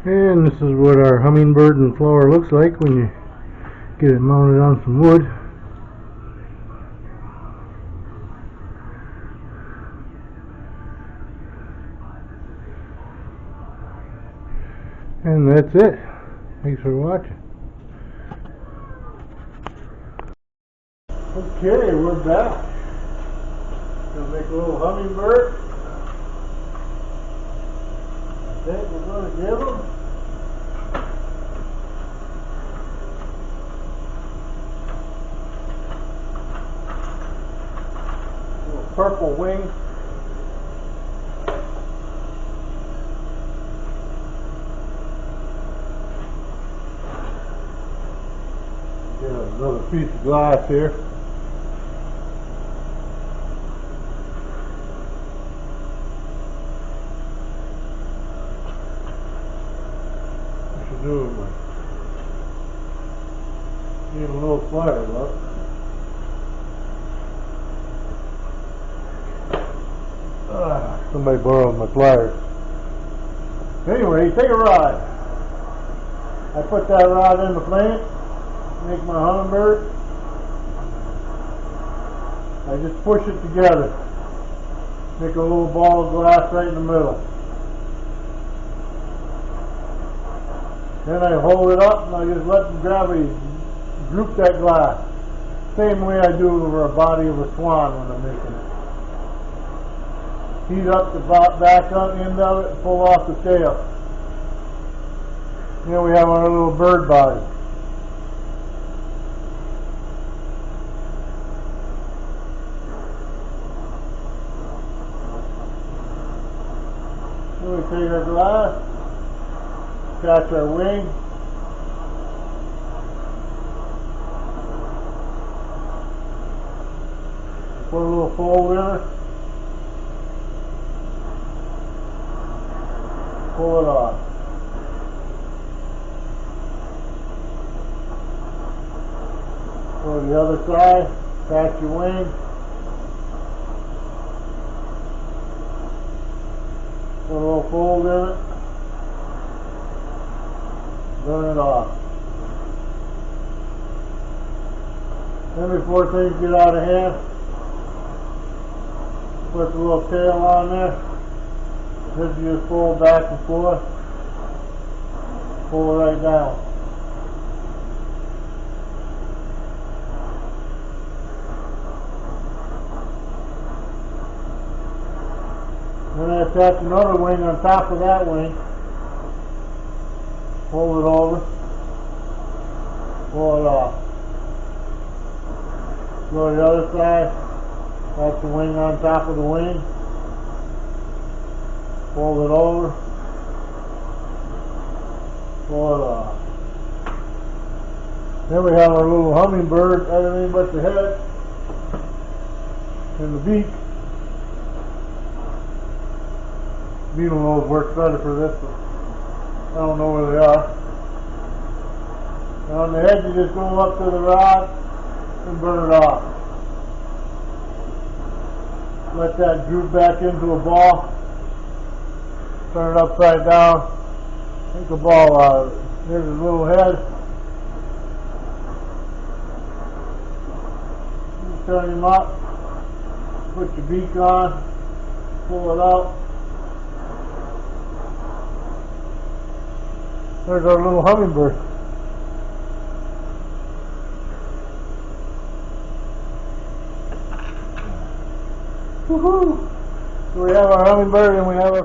And this is what our hummingbird and flower looks like when you get it mounted on some wood. And that's it. Thanks for watching. Okay, we're back. Gonna make a little hummingbird. I think we're gonna give them little purple wings. Get another piece of glass here. Doing my need a little plier, look. Somebody borrowed my pliers. Anyway, take a rod. I put that rod in the plant, make my hummingbird. I just push it together. Make a little ball of glass right in the middle. Then I hold it up and I just let the gravity droop that glass. Same way I do over a body of a swan when I'm making it. Heat up the back end of it and pull off the tail. Here we have our little bird body. Then we take our glass. Attach our wing. Put a little fold in it. Pull it off. Go to the other side. Attach your wing. Put a little fold in it. Burn it off. Then before things get out of hand, put the little tail on there. This you just fold back and forth. Pull it right down. Then I attach another wing on top of that wing. Pull it over, pull it off. Go to the other side, that's the wing on top of the wing. Pull it over, pull it off. Then we have our little hummingbird, everything but the head and the beak. Needle nose works better for this one. I don't know where they are. And on the head you just go up to the rod and burn it off. Let that droop back into a ball. Turn it upside down. Take the ball out of it. Here's his little head. You turn him up. Put your beak on. Pull it out. There's our little hummingbird. Woohoo! So we have our hummingbird and we have our